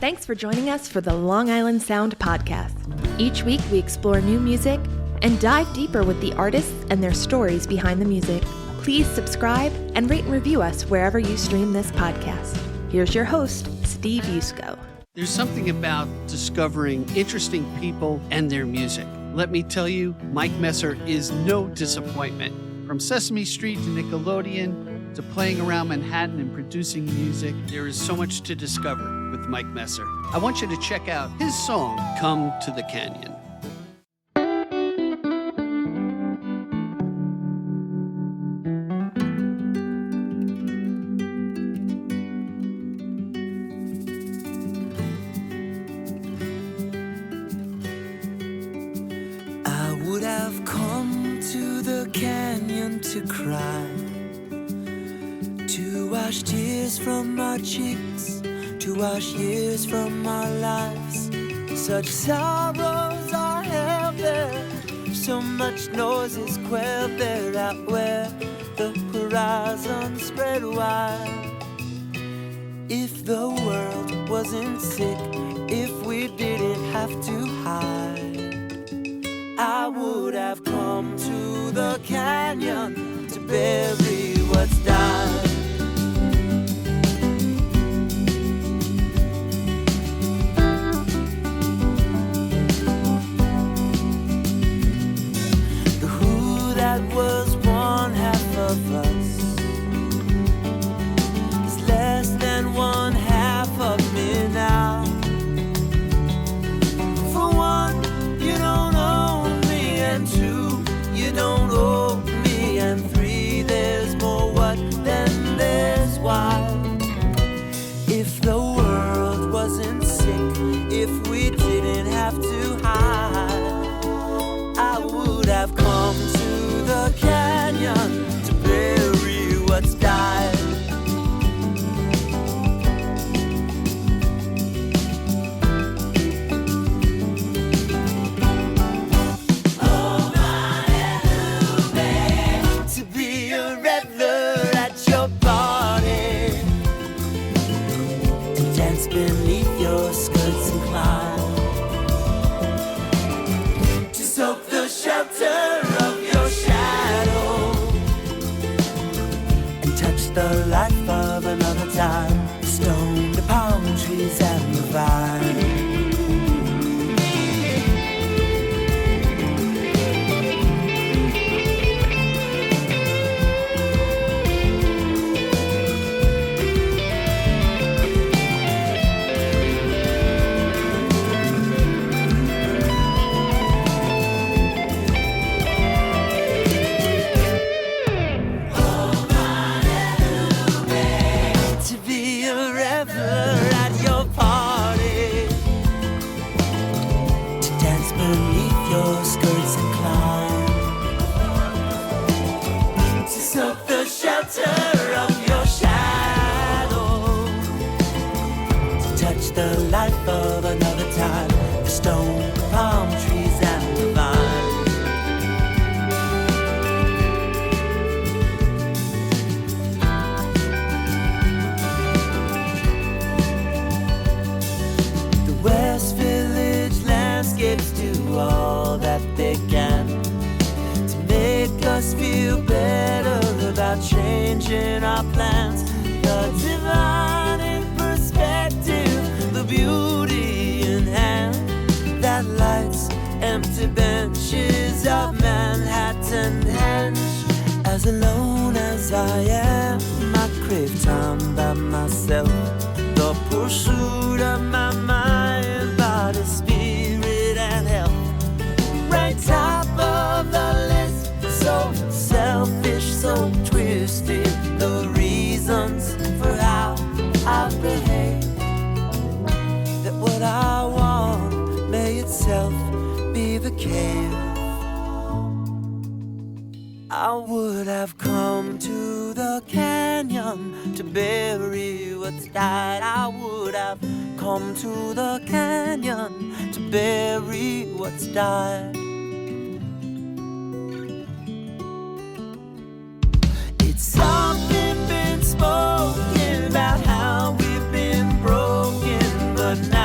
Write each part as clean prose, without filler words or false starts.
Thanks for joining us for the Long Island Sound podcast. Each week we explore new music and dive deeper with the artists and their stories behind the music. Please subscribe and rate and review us wherever you stream this podcast. Here's your host, Steve Yusko. There's something about discovering interesting people and their music. Let me tell you, Mike Messer is no disappointment. From Sesame Street to Nickelodeon to playing around Manhattan and producing music, there is so much to discover with Mike Messer. I want you to check out his song, Come to the Canyon. I would have come to the canyon to cry, to wash tears from our cheeks, to wash years from our lives. Such sorrows are held there, so much noise is quelled there, out where the horizon spread wide. If the world wasn't sick, if we didn't have to hide, I would have come to the canyon to bury what's died. Was one half of us is less than one half of me now. For one, you don't own me, and two, you don't owe me, and three, there's more what than there's why. If the world wasn't sick, if we didn't have to hide, I would have come to the canyon to bury what's died. Oh, my to be a reveler at your party, to dance beneath your skirts and climb, to soak the shelter of your shadow, and touch the life of another time, the stone, the palm trees, and the vine. The life of another time, the stone, the palm trees, and the vine. The West Village landscapes do all that they can to make us feel better about changing our plans. The divine in perspective, the beauty in hand that lights empty benches of Manhattan Henge. As alone as I am, I crave time by myself, the pursuit of my mind, body, spirit, and health. Right top of the list, so selfish, so twisted, the reasons for how I behave. That what I want may itself be the cave. I would have come to the canyon to bury what's died. I would have come to the canyon to bury what's died. It's often been spoken about how we've been broken, but now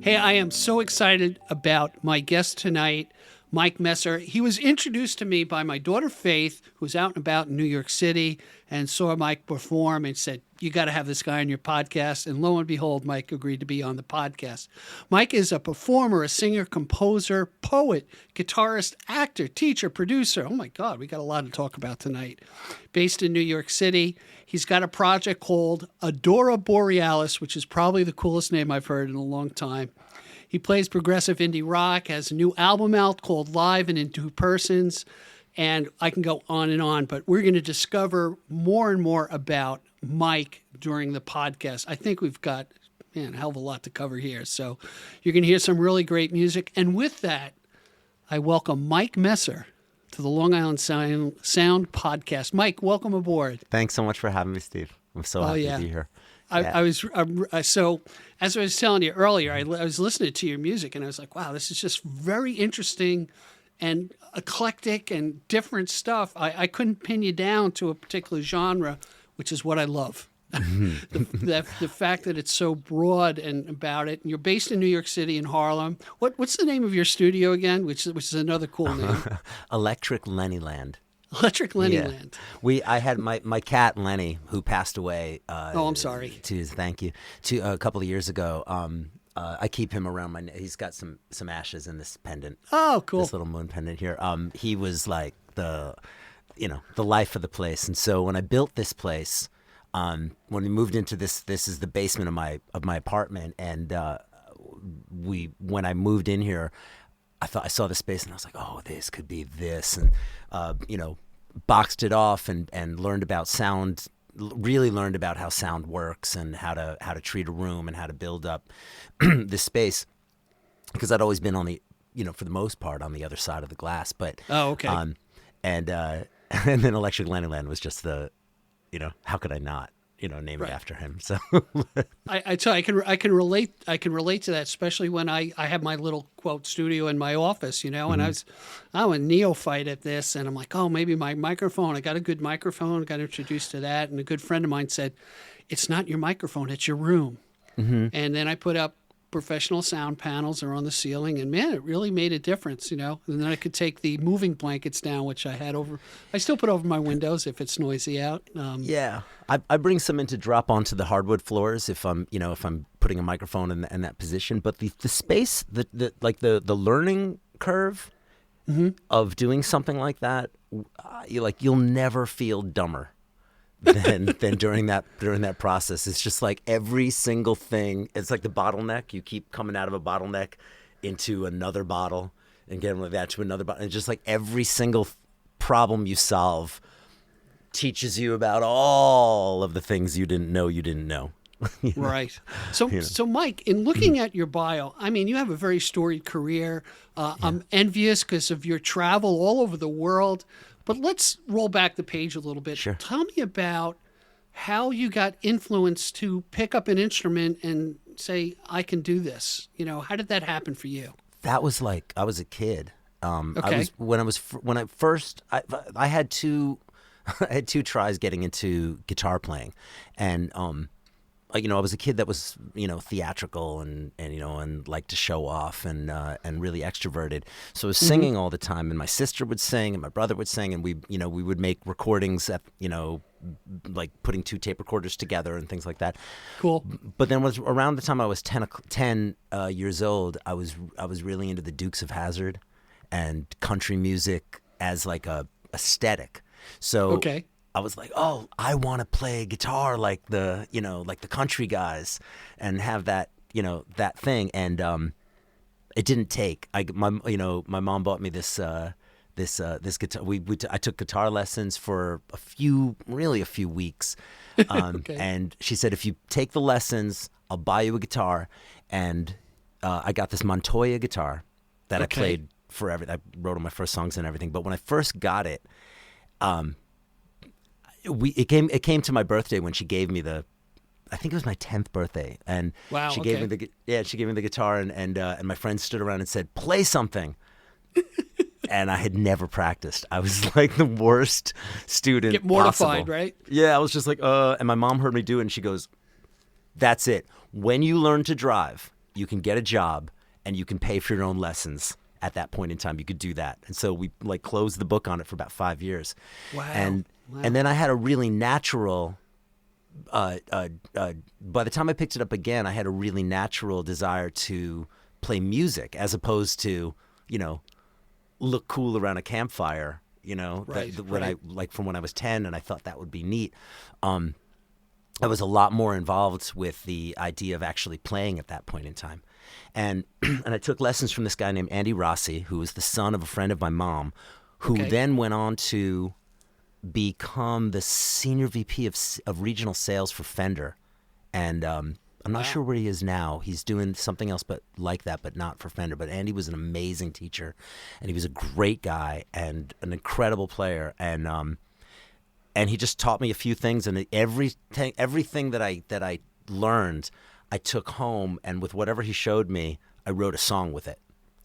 Hey, I am so excited about my guest tonight, Mike Messer. He was introduced to me by my daughter, Faith, who's out and about in New York City and saw Mike perform and said, you got to have this guy on your podcast. And lo and behold, Mike agreed to be on the podcast. Mike is a performer, a singer, composer, poet, guitarist, actor, teacher, producer. Oh my God, we got a lot to talk about tonight. Based in New York City, he's got a project called Adoraborealis, which is probably the coolest name I've heard in a long time. He plays progressive indie rock, has a new album out called Live and in Two Persons, and I can go on, but we're going to discover more and more about Mike during the podcast. I think we've got, a hell of a lot to cover here. So you're going to hear some really great music. And with that, I welcome Mike Messer to the Long Island Sound podcast. Mike, welcome aboard. Thanks so much for having me, Steve. I'm so happy to be here. So as I was telling you earlier, I was listening to your music and I was like, wow, this is just very interesting and eclectic and different stuff. I couldn't pin you down to a particular genre, which is what I love. the fact that it's so broad and about it. And you're based in New York City in Harlem. What's the name of your studio again? Which is another cool name. Electric Lennyland. Electric Lennyland. I had my cat Lenny, who passed away. I'm sorry. Thank you. A couple of years ago. I keep him around my neck. He's got some ashes in this pendant. Oh, cool. This little moon pendant here. He was like the life of the place. And so when I built this place, when we moved into this is the basement of my apartment, and when I moved in here, I saw the space and I was like, oh, this could be this, and boxed it off and learned about sound. Really learned about how sound works and how to treat a room and how to build up this space, because I'd always been on the for the most part on the other side of the glass. But and then Electric Lennyland was just the how could I not name it after him. So I tell you, I can relate to that, especially when I have my little quote studio in my office, and I'm a neophyte at this, and I'm like, oh, maybe my microphone. I got a good microphone, got introduced to that, and a good friend of mine said, it's not your microphone, it's your room. And then I put up professional sound panels are on the ceiling, and man, it really made a difference, And then I could take the moving blankets down, which I still put over my windows if it's noisy out. I bring some in to drop onto the hardwood floors if I'm putting a microphone in that position. But the space, the learning curve of doing something like that, you'll never feel dumber than during that process. It's just like every single thing. It's like the bottleneck. You keep coming out of a bottleneck into another bottle and getting like that to another bottle. And just like every single problem you solve teaches you about all of the things you didn't know. Right. So Mike, in looking at your bio, I mean, you have a very storied career. I'm envious because of your travel all over the world. But let's roll back the page a little bit. Sure. Tell me about how you got influenced to pick up an instrument and say, I can do this. How did that happen for you? That was like I was a kid. Okay. I had two tries getting into guitar playing, and I was a kid that was theatrical and liked to show off and really extroverted. So I was singing all the time, and my sister would sing and my brother would sing, and we would make recordings at like putting two tape recorders together and things like that. Cool. But then around the time I was 10 years old, I was really into the Dukes of Hazzard and country music as like a aesthetic. So I was like, oh, I want to play guitar like the country guys and have that, that thing. And it didn't take. My mom bought me this guitar. I took guitar lessons for a few weeks. And she said, if you take the lessons, I'll buy you a guitar. And I got this Montoya guitar that I played forever. I wrote all my first songs and everything. But when I first got it, it came to my birthday when she gave me I think it was my 10th birthday, and she gave me the guitar, and my friends stood around and said, play something. And I had never practiced. I was like the worst student. Get mortified, possible. Right? Yeah, I was just like, and my mom heard me do it, and she goes, that's it. When you learn to drive, you can get a job and you can pay for your own lessons. At that point in time, you could do that. And so we like closed the book on it for about 5 years. Wow. And then I had a really natural, by the time I picked it up again, I had a really natural desire to play music as opposed to, look cool around a campfire, from when I was 10, and I thought that would be neat. I was a lot more involved with the idea of actually playing at that point in time. And I took lessons from this guy named Andy Rossi, who was the son of a friend of my mom, who then went on to become the senior VP of regional sales for Fender. And I'm not sure where he is now. He's doing something else but not for Fender. But Andy was an amazing teacher, and he was a great guy and an incredible player. And he just taught me a few things, and everything that I learned, I took home, and with whatever he showed me, I wrote a song with it.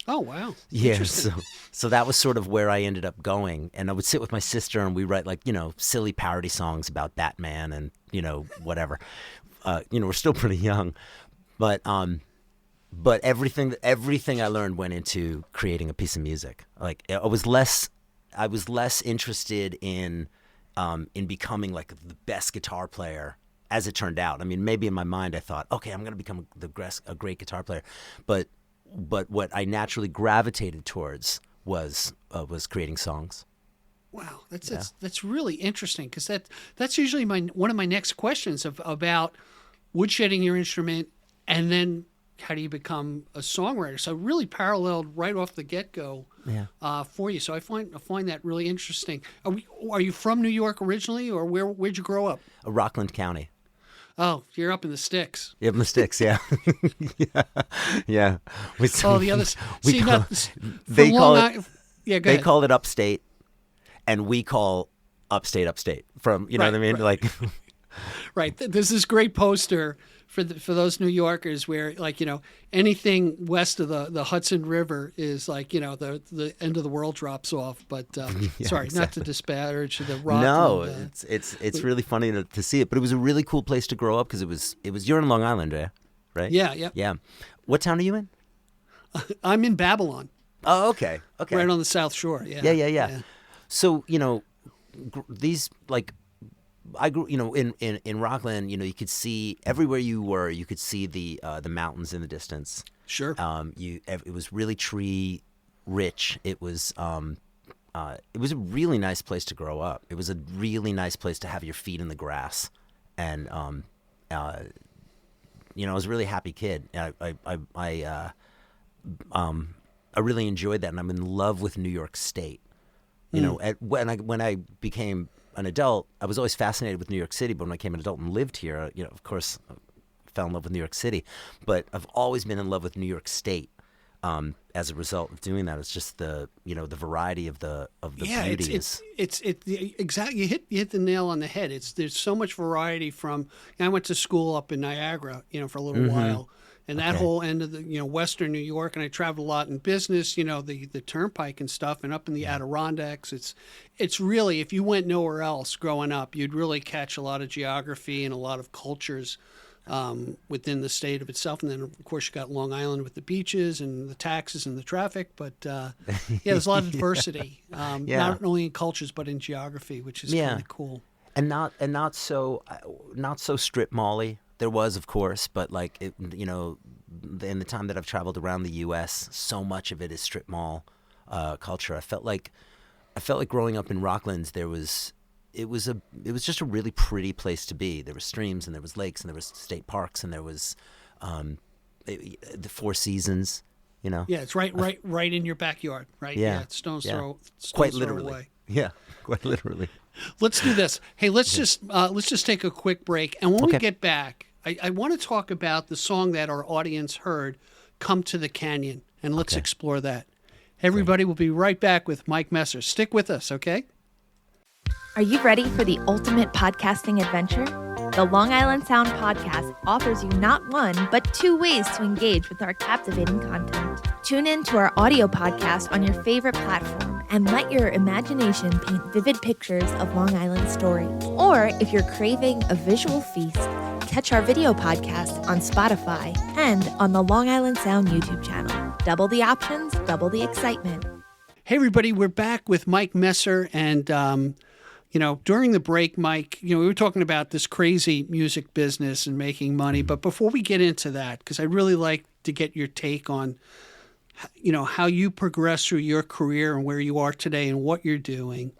Oh, wow. Yeah, so that was sort of where I ended up going. And I would sit with my sister, and we write silly parody songs about Batman and, whatever. We're still pretty young. But everything I learned went into creating a piece of music. Like I was less interested in becoming like the best guitar player. As it turned out, I mean, maybe in my mind I thought, okay, I'm going to become a great guitar player, but what I naturally gravitated towards was creating songs. Wow, that's really interesting, because that's usually one of my next questions about woodshedding your instrument, and then how do you become a songwriter? So really paralleled right off the get-go for you. So I find that really interesting. Are you from New York originally, or where'd you grow up? Rockland County. Oh, you're up in the sticks. Up in the sticks, yeah. Yeah. The others. They call it. Yeah, they call it upstate, and we call upstate. From know what I mean, like. Right. There's this great poster for those New Yorkers where, anything west of the Hudson River is like, the end of the world drops off. But sorry, exactly. Not to disparage the rock. No, it's really funny to see it. But it was a really cool place to grow up, because it was you're in Long Island, right? Yeah. What town are you in? I'm in Babylon. Oh, okay. Right on the South Shore. Yeah. So these I grew, in Rockland, you could see everywhere you were, you could see the mountains in the distance. Sure. It was really tree rich. It was a really nice place to grow up. It was a really nice place to have your feet in the grass, and I was a really happy kid. I really enjoyed that, and I'm in love with New York State. When I became an adult, I was always fascinated with New York City, but when I became an adult and lived here, of course, I fell in love with New York City. But I've always been in love with New York State as a result of doing that. It's just the variety of the beauty. Exactly. You hit the nail on the head. There's so much variety from. I went to school up in Niagara, for a little while. And that whole end of the, Western New York, and I traveled a lot in business, the turnpike and stuff, and up in the Adirondacks. It's really, if you went nowhere else growing up, you'd really catch a lot of geography and a lot of cultures within the state of itself. And then, of course, you got Long Island with the beaches and the taxes and the traffic. But there's a lot of diversity, not only in cultures but in geography, which is kind of cool. And not so strip mall-y. There was, of course, but in the time that I've traveled around the U.S., so much of it is strip mall culture. I felt like growing up in Rockland, it was just a really pretty place to be. There were streams, and there was lakes, and there was state parks, and there was the Four Seasons. Yeah, it's right in your backyard, right? Yeah, stone's throw away. Yeah, quite literally. Let's do this. Hey, let's just take a quick break, and when we get back, I want to talk about the song that our audience heard, "Come to the Canyon," and let's explore that. Everybody will be right back with Mike Messer. Stick with us, okay? Are you ready for the ultimate podcasting adventure? The Long Island Sound Podcast offers you not one, but 2 ways to engage with our captivating content. Tune in to our audio podcast on your favorite platform and let your imagination paint vivid pictures of Long Island story. Or if you're craving a visual feast, catch our video podcast on Spotify and on the Long Island Sound YouTube channel. Double the options, double the excitement. Hey, everybody, we're back with Mike Messer. And, during the break, Mike, we were talking about this crazy music business and making money. But before we get into that, because I really like to get your take on, how you progress through your career and where you are today and what you're doing.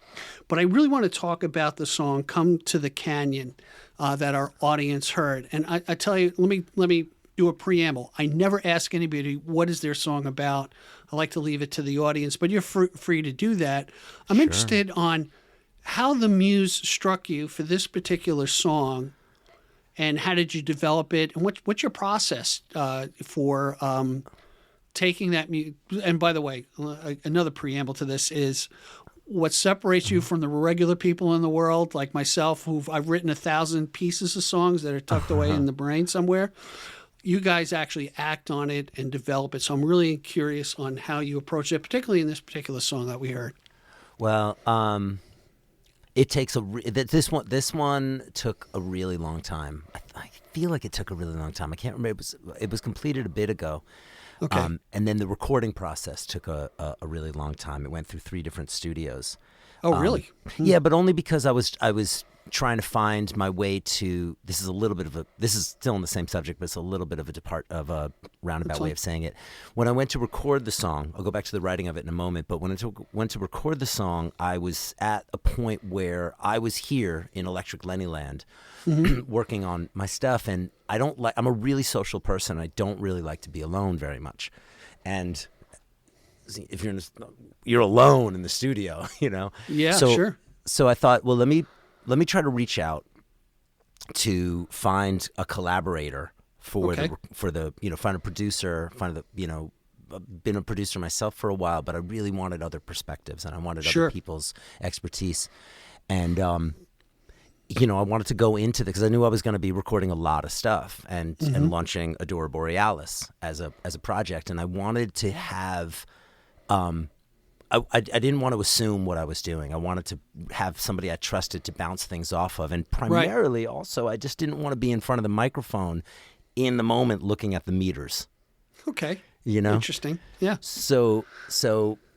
But I really want to talk about the song "Come to the Canyon" that our audience heard. And I tell you, let me do a preamble. I never ask anybody what is their song about. I like to leave it to the audience, but you're free to do that. I'm interested on how the muse struck you for this particular song, and how did you develop it, and what's your process for taking that music. And by the way, another preamble to this is what separates you from the regular people in the world, like myself, I've written 1,000 pieces of songs that are tucked away in the brain somewhere. You guys actually act on it and develop it. So I'm really curious on how you approach it, particularly in this particular song that we heard. Well, it takes this one took a really long time. I feel like it took a really long time. I can't remember. It was completed a bit ago. Okay. And then the recording process took a really long time. It went through 3 different studios. Oh, really? Yeah, but only because I was trying to find my way to. This is still on the same subject, but it's a little bit of a roundabout way of saying it. When I went to record the song, I'll go back to the writing of it in a moment. But when I went to record the song, I was at a point where I was here in Electric Lennyland, working on my stuff, and I'm a really social person. I don't really like to be alone very much, and if you're alone in the studio, Yeah, so, sure. So I thought, well, let me try to reach out to find a collaborator for the find a producer, I've been a producer myself for a while, but I really wanted other perspectives and I wanted other people's expertise. And, I wanted to go into because I knew I was going to be recording a lot of stuff and launching Adoraborealis as a project. And I wanted to have, I didn't want to assume what I was doing. I wanted to have somebody I trusted to bounce things off of. And primarily also, I just didn't want to be in front of the microphone in the moment looking at the meters. Okay. Interesting. Yeah. So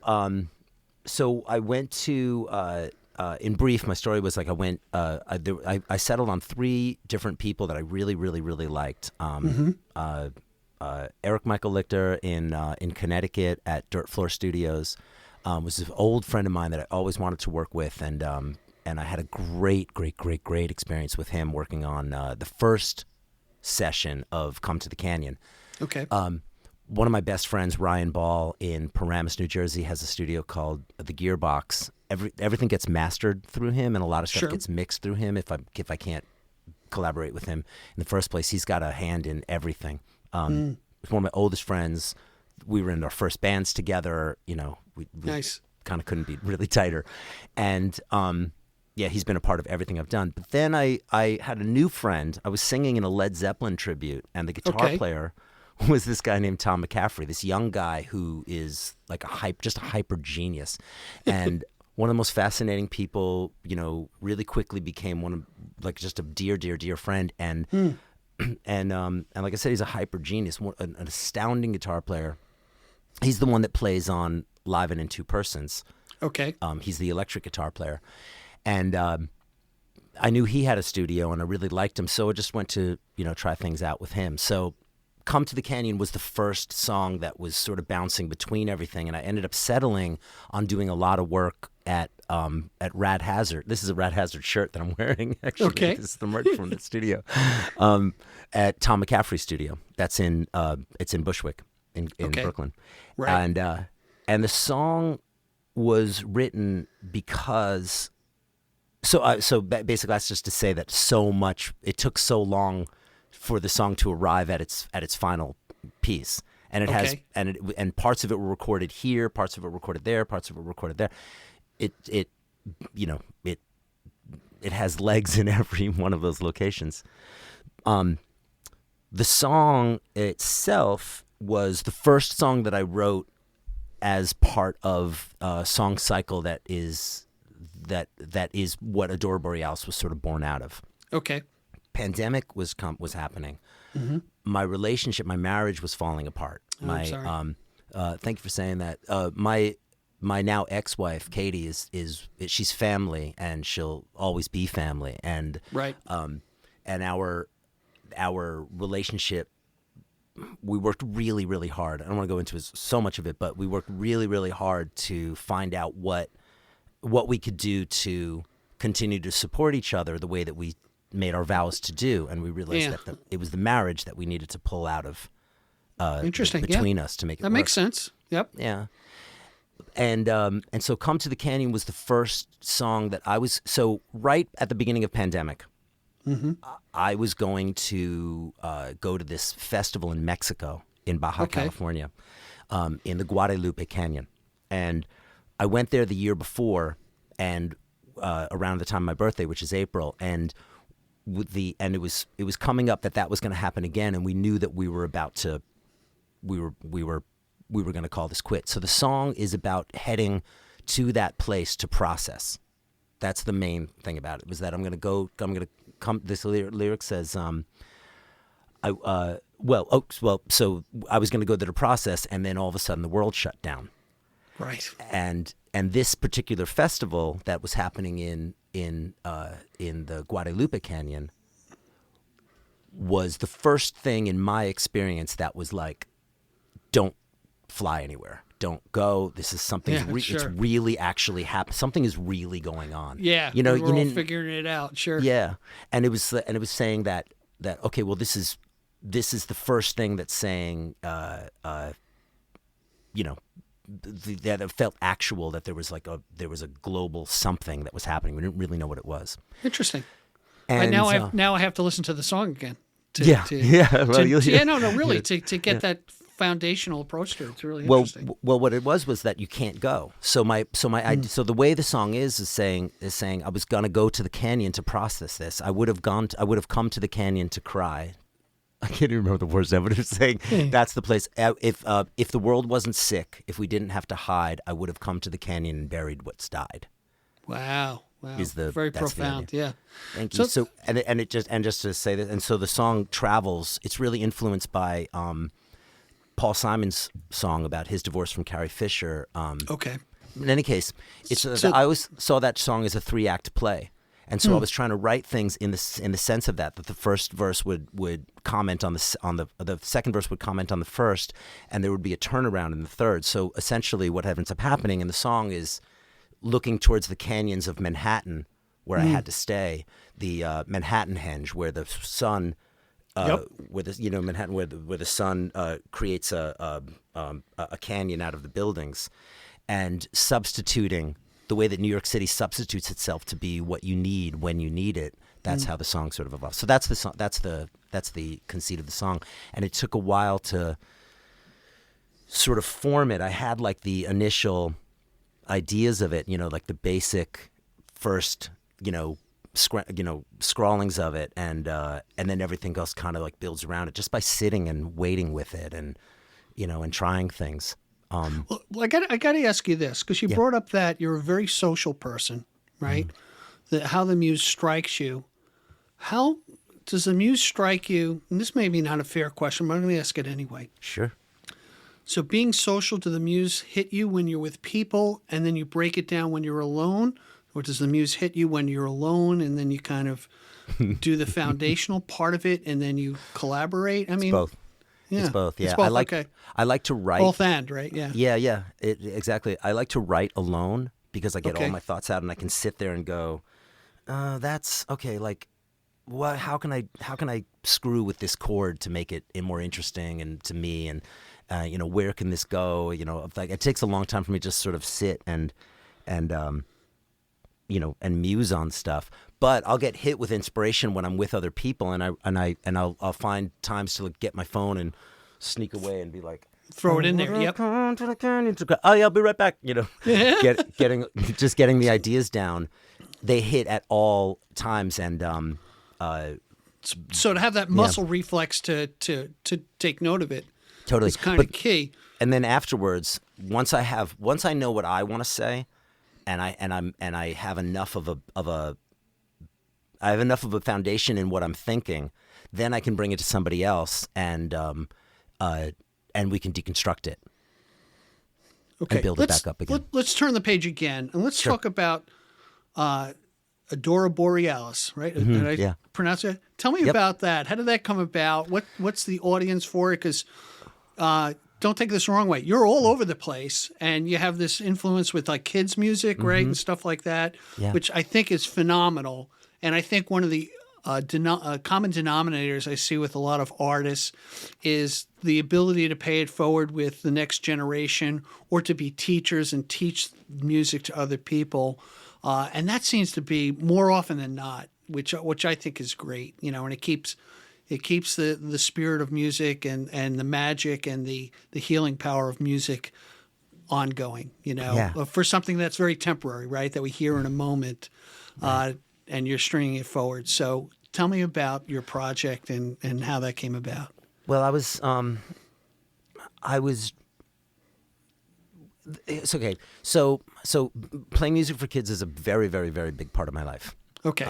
I went to, in brief, my story was like I settled on 3 different people that I really, really, really liked. Eric Michael Lichter in Connecticut at Dirt Floor Studios was an old friend of mine that I always wanted to work with, and I had a great experience with him working on the first session of Come to the Canyon. Okay. One of my best friends, Ryan Ball, in Paramus, New Jersey, has a studio called The Gearbox. Everything gets mastered through him, and a lot of stuff gets mixed through him. If I can't collaborate with him in the first place, he's got a hand in everything. One of my oldest friends. We were in our first bands together. We nice. Kind of couldn't be really tighter, and he's been a part of everything I've done. But then I had a new friend. I was singing in a Led Zeppelin tribute, and the guitar player was this guy named Tom McCaffrey, this young guy who is like just a hyper genius, and one of the most fascinating people. Really quickly became one of just a dear friend, and like I said, he's a hyper genius, an astounding guitar player. He's the one that plays on Live and in Two Persons. Okay. He's the electric guitar player, and I knew he had a studio, and I really liked him, so I just went to try things out with him. So Come to the Canyon was the first song that was sort of bouncing between everything, and I ended up settling on doing a lot of work at Rad Hazard. This is a Rad Hazard shirt that I'm wearing, actually. Okay. This is the merch from the studio. At Tom McCaffrey's studio. That's it's in Bushwick in Brooklyn. Right. And the song was written because basically that's just to say that it took so long for the song to arrive at its final piece, and it has and parts of it were recorded here, parts of it recorded there, parts of it recorded there. It has legs in every one of those locations. The song itself was the first song that I wrote as part of a song cycle that is what Adoraborealis was sort of born out of. Okay. Pandemic was happening. Mm-hmm. My marriage was falling apart. I'm sorry. Thank you for saying that. My now ex-wife Katie she's family, and she'll always be family. And right. And our relationship, we worked really, really hard. I don't want to go into so much of it, but we worked really, really hard to find out what we could do to continue to support each other the way that we made our vows to do. And we realized that it was the marriage that we needed to pull out of between us to make it work. That makes sense. Yep. Yeah. And so Come to the Canyon was the first song that so right at the beginning of pandemic, mm-hmm. I was going to go to this festival in Mexico, in Baja California, in the Guadalupe Canyon. And I went there the year before, and around the time of my birthday, which is April, and it was coming up that was going to happen again, and we knew that we were about to we were going to call this quits. So the song is about heading to that place to process. That's the main thing about it, was that I'm going to come. This lyric says, so I was going to go to the process, and then all of a sudden the world shut down. Right. And this particular festival that was happening in the Guadalupe Canyon was the first thing in my experience that was like, don't fly anywhere. Don't go. This is something. It's really actually happening. Something is really going on. Yeah, you know, we're all figuring it out. Sure. Yeah, and it was saying that okay, well, this is the first thing that's saying, that it felt actual, that there was a global something that was happening. We didn't really know what it was. Interesting. And now I have to listen to the song again. To get that foundational approach to it. It's really interesting. Well, what it was that you can't go. So so the way the song is saying I was gonna go to the canyon to process this. I would have come to the canyon to cry. I can't even remember the words now, but it's saying that's the place. If the world wasn't sick, if we didn't have to hide, I would have come to the canyon and buried what's died. Wow. Very that's profound. Yeah. Thank you. So just to say that, and so the song travels. It's really influenced by Paul Simon's song about his divorce from Carrie Fisher. Okay. In any case, I always saw that song as a 3-act play, and so I was trying to write things in the sense of that the first verse would comment on the second verse would comment on the first, and there would be a turnaround in the third. So essentially, what ends up happening in the song is looking towards the canyons of Manhattan, where I had to stay, the Manhattan Henge, where the sun. Manhattan, where the sun creates a canyon out of the buildings, and substituting the way that New York City substitutes itself to be what you need when you need it. That's how the song sort of evolves. So that's the song. That's the conceit of the song, and it took a while to sort of form it. I had like the initial ideas of it, like the basic first, scrawlings of it, and then everything else kind of like builds around it just by sitting and waiting with it, and and trying things. Well, I got to ask you this, because you brought up that you're a very social person, right? How the muse strikes you. How does the muse strike you? And this may be not a fair question, but I'm going to ask it anyway. Sure. So being social, do the muse hit you when you're with people, and then you break it down when you're alone? Or does the muse hit you when you're alone, and then you kind of do the foundational part of it, and then you collaborate? I mean, both. Yeah, it's both. Yeah, it's both. I like to write both and, right? Yeah. Yeah. Exactly. I like to write alone because I get all my thoughts out, and I can sit there and go, "That's okay." Like, what? How can I screw with this chord to make it more interesting and to me, and where can this go? Like it takes a long time for me to just sort of sit and muse on stuff. But I'll get hit with inspiration when I'm with other people, and I'll find times to get my phone and sneak away and be like, throw it in there. Yep. Come to the canyon to go. Oh yeah, I'll be right back. Getting the ideas down. They hit at all times, and so to have that muscle reflex to take note of it, totally, is kind of key. And then afterwards, once I know what I want to say, and I have enough of a foundation in what I'm thinking, then I can bring it to somebody else, and we can deconstruct it. Okay, and build it back up again. Let's turn the page again, and let's talk about Adoraborealis, right? Mm-hmm, Did I pronounce it? Tell me about that. How did that come about? What's the audience for it? Because don't take this the wrong way. You're all over the place, and you have this influence with like kids' music, right, and stuff like that, which I think is phenomenal. And I think one of the common denominators I see with a lot of artists is the ability to pay it forward with the next generation, or to be teachers and teach music to other people. And that seems to be more often than not, which I think is great, and it keeps the spirit of music and the magic and the healing power of music ongoing, for something that's very temporary, right? That we hear in a moment, and you're stringing it forward. So tell me about your project and how that came about. Well, it's okay. So playing music for kids is a very, very, very big part of my life. Okay.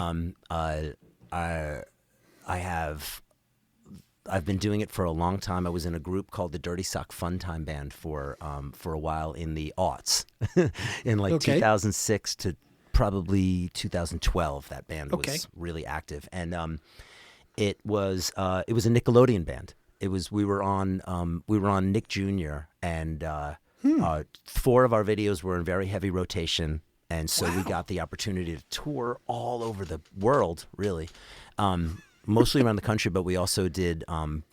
I've been doing it for a long time. I was in a group called the Dirty Sock Funtime Band for a while in the aughts, in 2006 to probably 2012. That band was really active, and it was a Nickelodeon band. We were on Nick Jr. and 4 of our videos were in very heavy rotation, and so we got the opportunity to tour all over the world, really. Mostly around the country, but we also went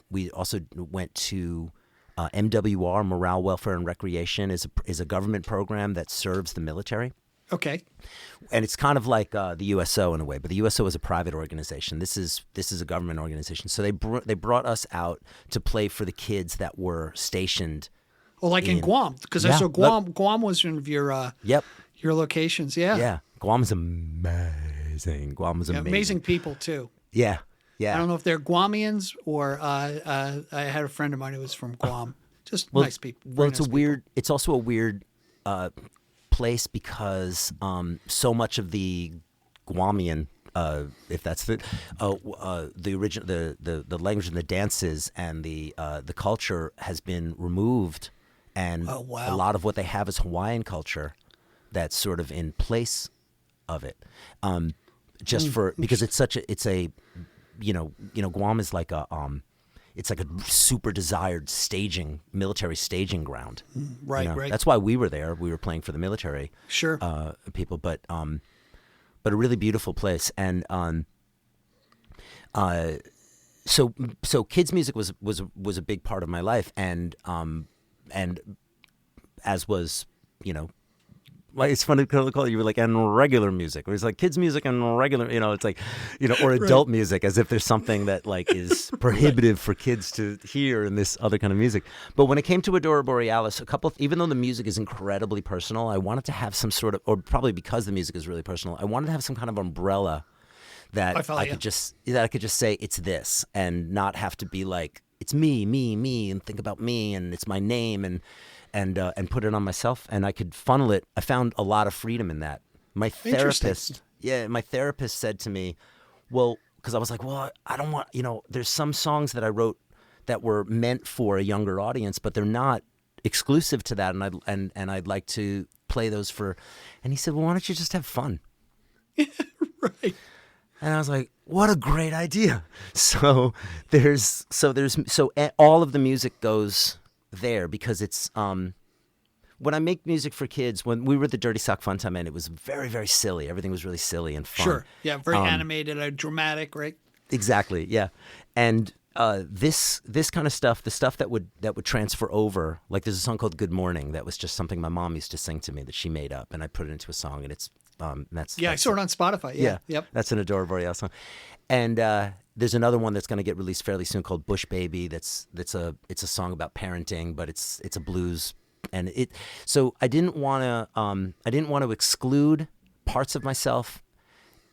to MWR, Morale, Welfare, and Recreation, is a government program that serves the military. Okay. And it's kind of like the USO in a way, but the USO is a private organization. This is a government organization. So they brought us out to play for the kids that were stationed. Oh, like in Guam, because I saw Guam was one of your your locations. Yeah. Yeah. Guam is amazing. Guam is amazing. Amazing people too. Yeah. Yeah. I don't know if they're Guamians or I had a friend of mine who was from Guam. Just nice people. Well, it's also a weird place because so much of the Guamian, if that's the original, the language and the dances and the culture has been removed, and a lot of what they have is Hawaiian culture that's sort of in place of it. Because it's a Guam is like it's like a super desired military staging ground. Right, right. That's why we were there. We were playing for the military people, but a really beautiful place. And so kids music was a big part of my life, and as was, like, it's funny to call it, you were like, and regular music. It was like kids music and regular, it's like, or adult music, as if there's something that like is prohibitive for kids to hear in this other kind of music. But when it came to Adoraborealis, even though the music is incredibly personal, I wanted to have some sort of, or probably because the music is really personal, I wanted to have some kind of umbrella that I could just say it's this, and not have to be like, it's me, and think about me, and it's my name, and put it on myself, and I could funnel it. I found a lot of freedom in that. My therapist said to me, well, because I was like, well, I don't want, there's some songs that I wrote that were meant for a younger audience, but they're not exclusive to that, and I'd like to play those for. And he said, well, why don't you just have fun? Right. And I was like, what a great idea. So all of the music goes there, because it's when I make music for kids, when we were the Dirty Sock Funtime Band, it was very, very silly. Everything was really silly and fun. Sure. Yeah, very animated, dramatic, right? Exactly. Yeah. And this kind of stuff, the stuff that would transfer over, like there's a song called Good Morning that was just something my mom used to sing to me that she made up, and I put it into a song, and it's I saw it on Spotify. Yeah. Yep. That's an Adoraborealis song. And there's another one that's going to get released fairly soon called Bush Baby. It's a song about parenting, but it's a blues, and so I didn't want to exclude parts of myself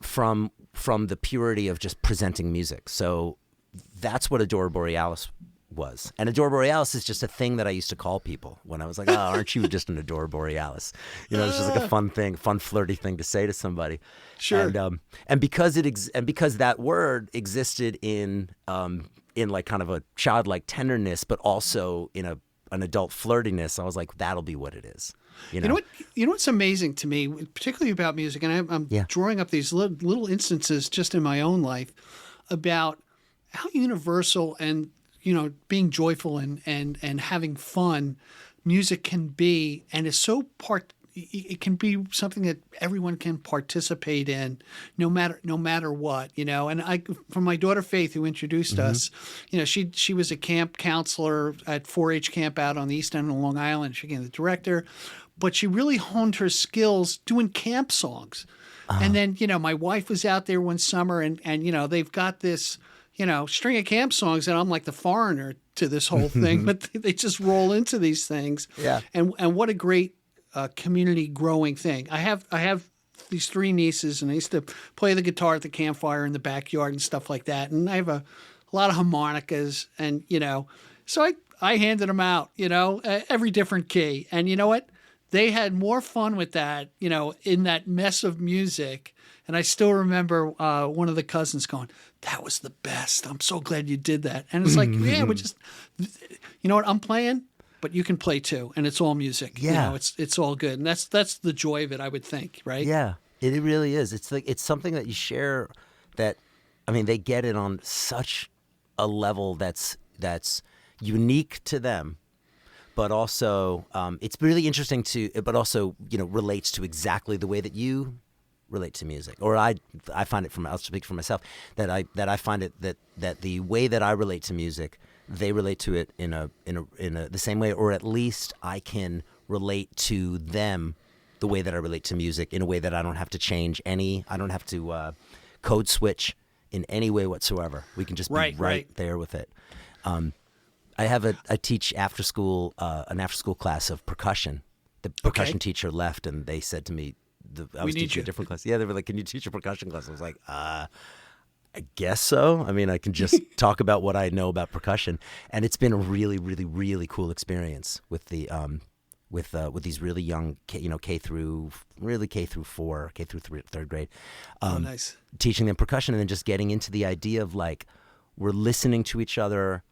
from the purity of just presenting music. So that's what Adoraborealis was. And Adoraborealis is just a thing that I used to call people when I was like, oh, aren't you just an Adoraborealis? You know, it's just like a fun flirty thing to say to somebody. Sure. And because because that word existed in like kind of a childlike tenderness, but also in an adult flirtiness, I was like, that'll be what it is. You know what? You know what's amazing to me, particularly about music, and I'm drawing up these little instances just in my own life about how universal and, you know, being joyful and having fun music can be, and is so it can be something that everyone can participate in, no matter what, you know. And from my daughter Faith, who introduced us, you know, she was a camp counselor at 4-H camp out on the East End of Long Island. She became the director, but she really honed her skills doing camp songs. And then, you know, my wife was out there one summer, and you know, they've got this, you know, string of camp songs, and I'm like the foreigner to this whole thing, but they just roll into these things. Yeah. And what a great community growing thing. I have these 3 nieces, and I used to play the guitar at the campfire in the backyard and stuff like that. And I have a lot of harmonicas, and, you know, so I handed them out, you know, every different key. And you know what? They had more fun with that, you know, in that mess of music. And I still remember one of the cousins going, "That was the best. I'm so glad you did that." And it's like, yeah, we just, you know what? I'm playing, but you can play too, and it's all music. Yeah, you know, it's all good, and that's the joy of it, I would think, right? Yeah, it really is. It's like, it's something that you share. That, I mean, they get it on such a level that's unique to them, but also it's really interesting but also, you know, relates to exactly the way that you relate to music, or I find it I'll speak for myself, that I find it that the way that I relate to music, they relate to it in the same way, or at least I can relate to them the way that I relate to music, in a way that I don't have to change I don't have to code switch in any way whatsoever. We can just be right there with it. I teach an after school class of percussion. The percussion teacher left, and they said to me, I was teaching a different class. Yeah, they were like, "Can you teach a percussion class?" I was like, I guess so. I mean, I can just talk about what I know about percussion, and it's been a really, really, really cool experience with the with these really young, you know, K through 4, K through 3rd grade. Nice. Teaching them percussion, and then just getting into the idea of, like, we're listening to each other.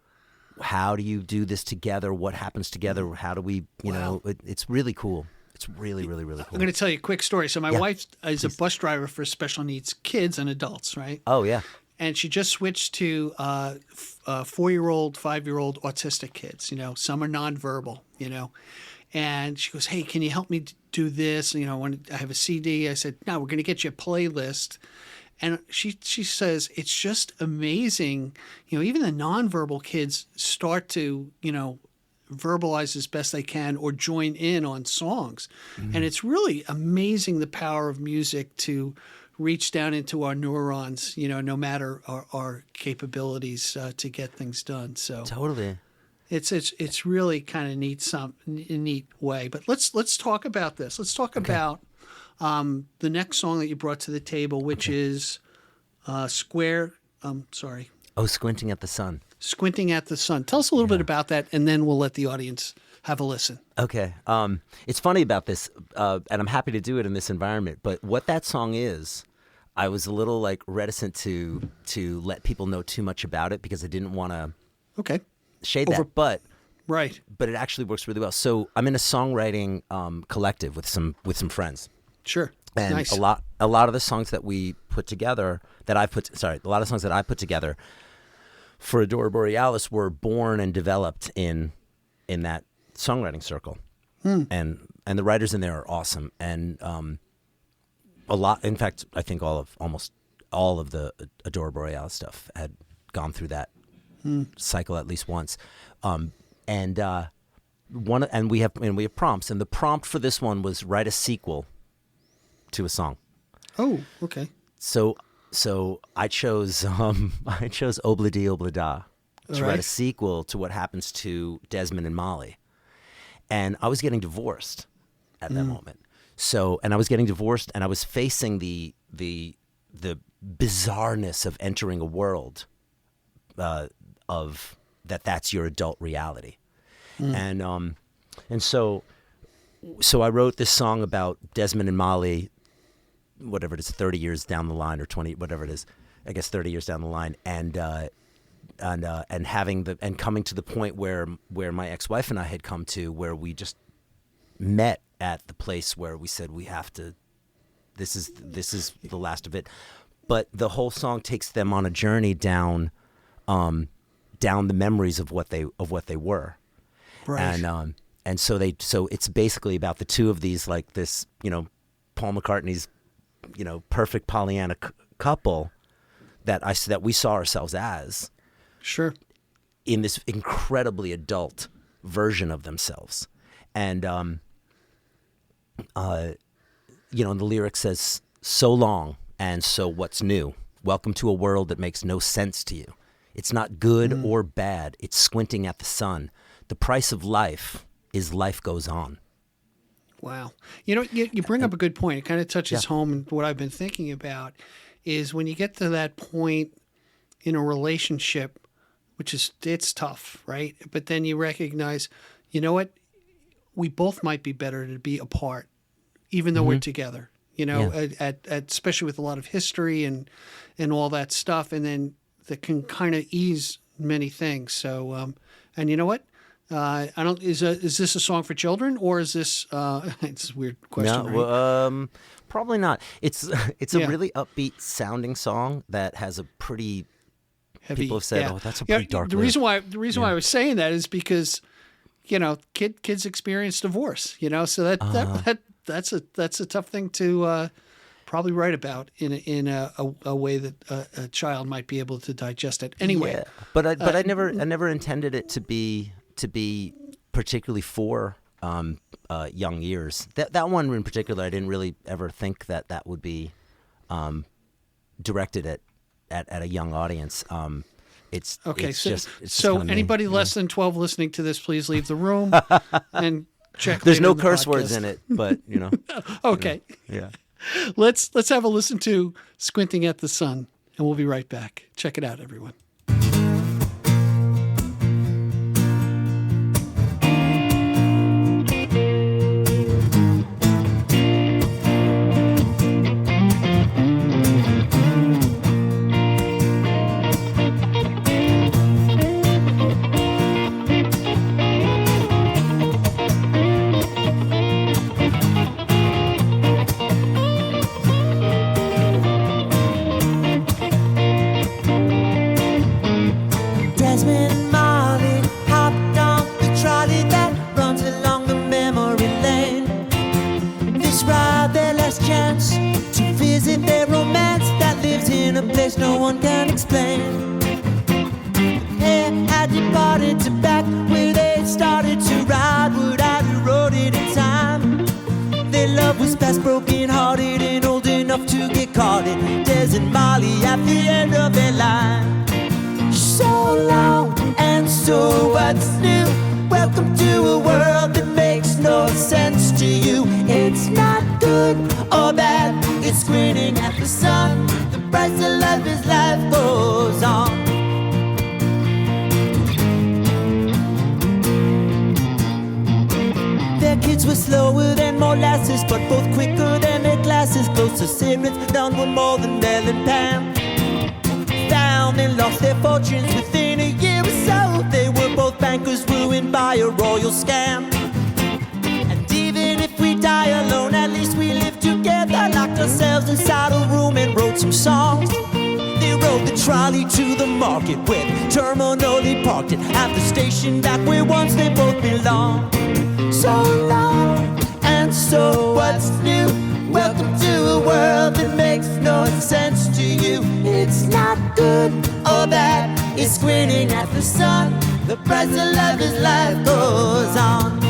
How do you do this together? What happens together? How do we, you know? It's really cool. It's really, really, really cool. I'm going to tell you a quick story. So my wife is a bus driver for special needs kids and adults, right? Oh, yeah. And she just switched to 4-year-old, 5-year-old autistic kids. You know, some are nonverbal, you know. And she goes, "Hey, can you help me do this? You know, when I have a CD." I said, "No, we're going to get you a playlist." And she says, it's just amazing. You know, even the nonverbal kids start to, you know, verbalize as best they can or join in on songs. Mm-hmm. And it's really amazing, the power of music to reach down into our neurons, you know, no matter our capabilities to get things done. So totally. It's really kind of a neat way. But let's talk about this. Let's talk about the next song that you brought to the table, which is Squinting at the Sun. Squinting at the Sun. Tell us a little bit about that, and then we'll let the audience have a listen. Okay. It's funny about this, and I'm happy to do it in this environment, but what that song is, I was a little, like, reticent to let people know too much about it, because I didn't want to shade that. But it actually works really well. So I'm in a songwriting collective with some friends. Sure. And nice. a lot of the songs that we put together, a lot of songs that I put together for Adoraborealis were born and developed in that songwriting circle. And the writers in there are awesome. And a lot, in fact, I think almost all of the Adoraborealis stuff had gone through that cycle at least once. And we have prompts, and the prompt for this one was write a sequel to a song. Oh, okay. So I chose Obladi Oblada to write a sequel to what happens to Desmond and Molly. And I was getting divorced at that moment. So, and I was getting divorced, and I was facing the bizarreness of entering a world of that's your adult reality. And so I wrote this song about Desmond and Molly, whatever it is, 30 years down the line, or 20, whatever it is, I guess 30 years down the line, and coming to the point where my ex-wife and I had come to, where we just met at the place where we said we have to. This is the last of it. But the whole song takes them on a journey down the memories of what they were, right? And so it's basically about the two of these, like this, Paul McCartney's, perfect Pollyanna couple that we saw ourselves as, sure, in this incredibly adult version of themselves, and the lyric says, "So long, and so what's new? Welcome to a world that makes no sense to you. It's not good or bad. It's squinting at the sun. The price of life is life goes on." Wow. You bring up a good point. It kind of touches home, and what I've been thinking about is when you get to that point in a relationship, it's tough, right? But then you recognize, you know what? We both might be better to be apart, even though we're together, especially with a lot of history and all that stuff. And then that can kind of ease many things. So, and you know what? Is this a song for children, or is this, it's a weird question, right? Well, probably not. It's a really upbeat sounding song that has a pretty, heavy, people have said, oh, that's a pretty dark The reason why I was saying that is because, kids experience divorce, so that's a tough thing to, probably write about in a way that a child might be able to digest it. Anyway. Yeah. But I never intended it to be particularly for young ears. That one in particular, I didn't really ever think that would be directed at a young audience. It's okay. It's so anybody less than 12 listening to this, please leave the room and check. There's no curse words in it, but Okay. Yeah. Let's have a listen to "Squinting at the Sun," and we'll be right back. Check it out, everyone. No one can explain. Hey, had departed to back where they started to ride. Would I have rode it in time? Their love was past broken-hearted and old enough to get caught in. Des and Molly at the end of their line. So long, and so what's new? Welcome to a world that makes no sense to you. It's not good or bad, it's squinting at the sun. The price of life is life goes on. Their kids were slower than molasses, but both quicker than their glasses. Close to cigarettes, none were more than melon pan. Found and lost their fortunes within a year or so. They were both bankers ruined by a royal scam. And even if we die alone, at least we live together. Locked ourselves inside a room and wrote some songs. They rode the trolley to the market where terminally parked it at the station back where once they both belonged. So long, and so what's new? Welcome to a world that makes no sense to you. It's not good or bad, it's squinting at the sun. The price of life is life goes on.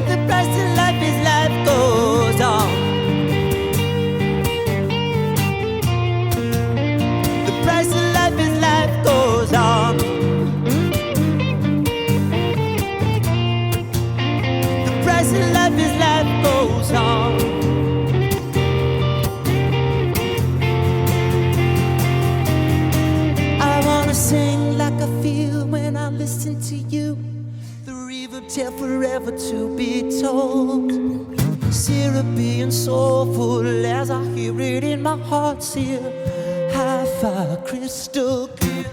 The price of life is life goes on. The price of life is life goes on. The price of life is life goes on. listen to you. The reverb tale forever to be told. Syrupy and soulful as I hear it in my heart's ear. Hi-fi, crystal clear.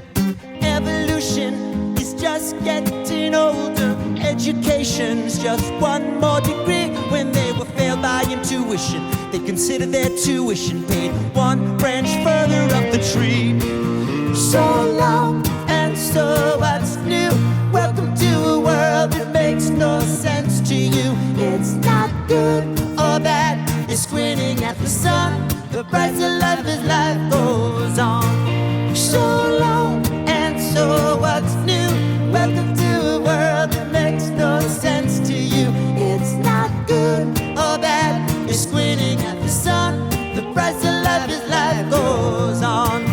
Evolution is just getting older. Education's just one more degree. When they were failed by intuition, they considered their tuition paid one branch further up the tree. So long and so what's new? Welcome to a world that makes no sense to you. It's not good or bad. You're squinting at the sun. The price of life as life goes on. So long and so what's new? Welcome to a world that makes no sense to you. It's not good or bad. You're squinting at the sun. The price of life as life goes on.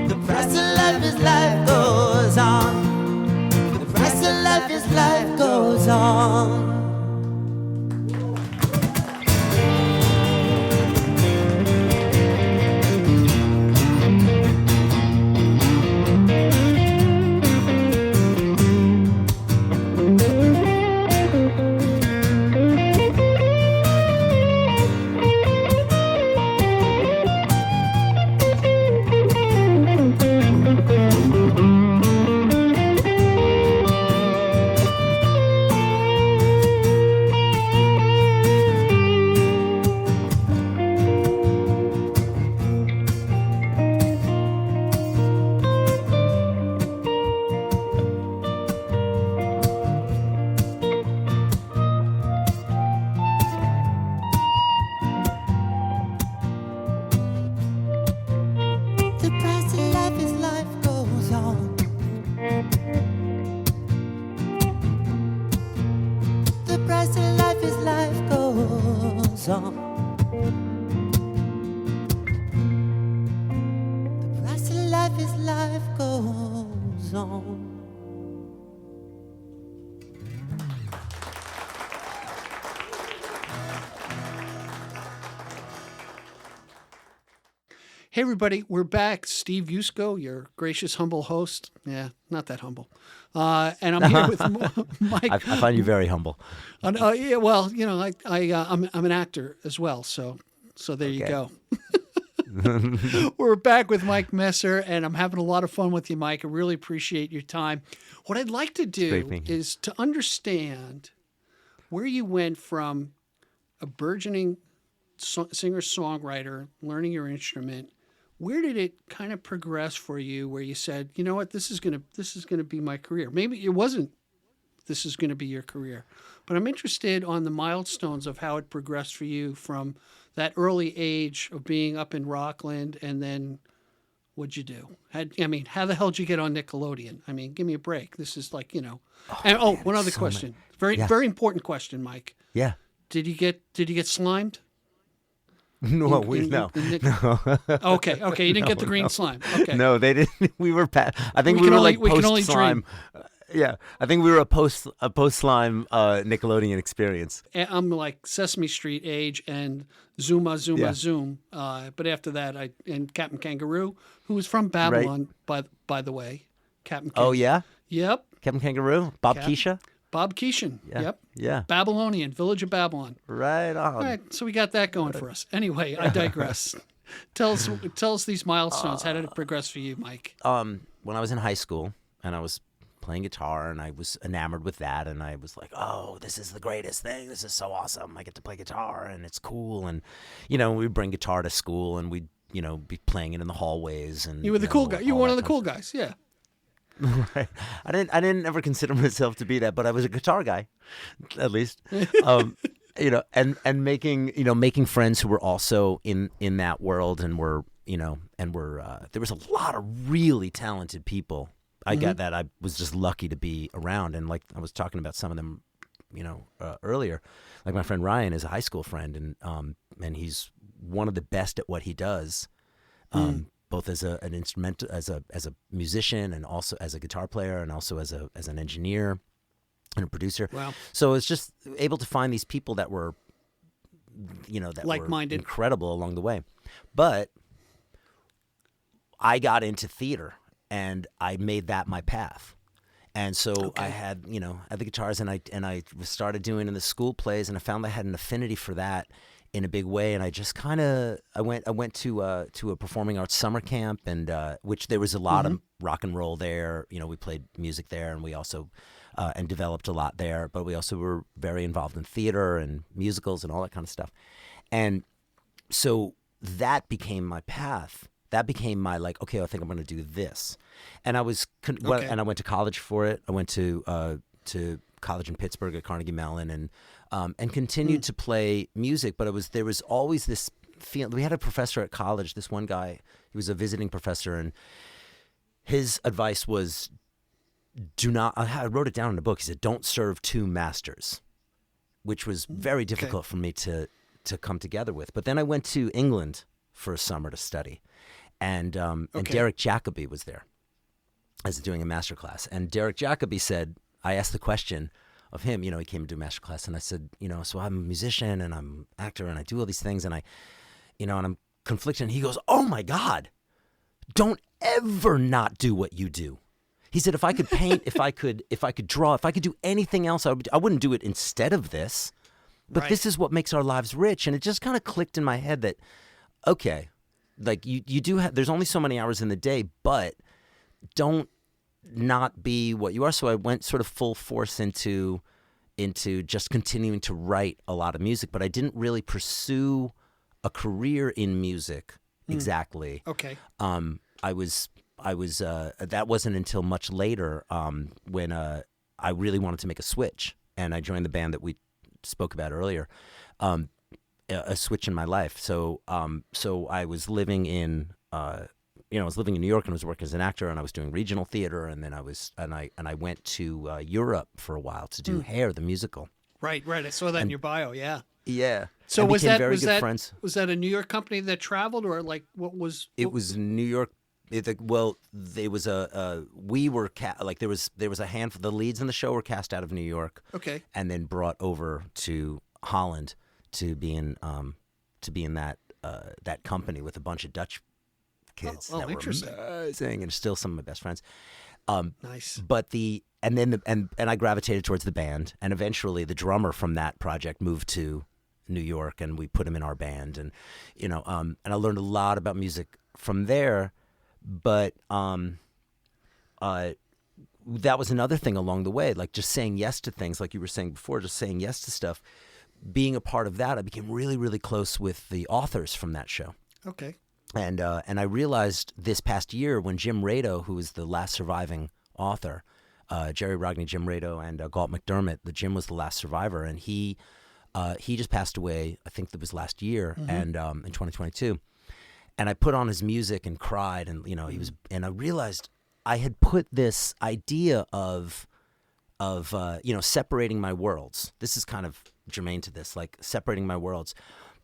The price of life as life goes on. The price of life as life goes on. Hey, everybody, we're back. Steve Yusko, your gracious, humble host. Yeah, not that humble. And I'm here with Mike. I find you very humble. Yeah, well, you know, I'm an actor as well, so there you go. We're back with Mike Messer, and I'm having a lot of fun with you, Mike. I really appreciate your time. What I'd like to do is to understand where you went from a burgeoning singer-songwriter, learning your instrument. Where did it kind of progress for you where you said, you know what, this is gonna be my career? Maybe it wasn't this is going to be your career. But I'm interested on the milestones of how it progressed for you from that early age of being up in Rockland, and then what'd you do? How the hell did you get on Nickelodeon? I mean, give me a break. This is like, you know. One other question. Very important question, Mike. Yeah. Did you get slimed? No. Okay. You didn't get the green slime. Okay. No, they didn't. We were I think we were like post slime. Yeah, I think we were a post slime Nickelodeon experience. I'm like Sesame Street age and Zoom. But after that, and Captain Kangaroo, who was from Babylon, by the way, Captain. Oh yeah. Yep. Captain Kangaroo, Bob Keisha. Bob Keeshan. Yeah. Yep. Yeah. Babylonian, Village of Babylon. Right on. All right, so we got that going for us. Anyway, I digress. Tell us these milestones. How did it progress for you, Mike? When I was in high school and I was playing guitar and I was enamored with that, and I was like, oh, this is the greatest thing. This is so awesome. I get to play guitar and it's cool. And, we'd bring guitar to school and we'd, be playing it in the hallways. And you were the cool guy. You were one of the cool guys. Yeah. Right. I didn't ever consider myself to be that, but I was a guitar guy, at least. And making friends who were also in that world, and were there was a lot of really talented people. I got that. I was just lucky to be around, and like I was talking about some of them, earlier. Like my friend Ryan is a high school friend, and he's one of the best at what he does. Both as an instrument, as a musician, and also as a guitar player, and also as an engineer and a producer. Wow! So it's just able to find these people that were, that like-minded, were incredible along the way. But I got into theater, and I made that my path. And so I had the guitars, and I started doing in the school plays, and I found I had an affinity for that in a big way. And I just I went to a performing arts summer camp, and which there was a lot of rock and roll there. We played music there, and we also and developed a lot there. But we also were very involved in theater and musicals and all that kind of stuff. And so that became my path. That became my okay, I think I'm going to do this. And I was and I went to college for it. I went to college in Pittsburgh at Carnegie Mellon, and continued to play music. But there was always this feeling. We had a professor at college. This one guy, he was a visiting professor, and his advice was, "Do not." I wrote it down in a book. He said, "Don't serve two masters," which was very difficult for me to come together with. But then I went to England for a summer to study. And Derek Jacobi was there. I was doing a master class. And Derek Jacobi said, I asked the question of him, he came to do a master class. And I said, so I'm a musician and I'm an actor and I do all these things. And and I'm conflicted. And he goes, oh my God, don't ever not do what you do. He said, if I could paint, if I could draw, if I could do anything else, I wouldn't do it instead of this. But this is what makes our lives rich. And it just kind of clicked in my head that, okay, you do have, there's only so many hours in the day, but don't not be what you are. So I went sort of full force into just continuing to write a lot of music, but I didn't really pursue a career in music exactly. Okay. I was that wasn't until much later when I really wanted to make a switch, and I joined the band that we spoke about earlier. A switch in my life. So I was living in I was living in New York and I was working as an actor, and I was doing regional theater, and then I went to Europe for a while to do Hair, the musical. Right. I saw that in your bio. Yeah. Yeah. So and was that friends. Was that a New York company that traveled, or what was? It was New York. There was we were there was a handful. The leads in the show were cast out of New York. Okay. And then brought over to Holland to be in that company with a bunch of Dutch kids that were amazing, and still some of my best friends. Nice. But and I gravitated towards the band, and eventually the drummer from that project moved to New York, and we put him in our band, and and I learned a lot about music from there. But that was another thing along the way, just saying yes to things, like you were saying before, just saying yes to stuff. Being a part of that, I became really, really close with the authors from that show. Okay. And I realized this past year when Jim Rado, who is the last surviving author, Jerry Rogney, Jim Rado, and Galt McDermott, Jim was the last survivor, and he just passed away, I think that was last year, and in 2022. And I put on his music and cried, and he was, and I realized I had put this idea of separating my worlds. This is kind of germane to this, separating my worlds.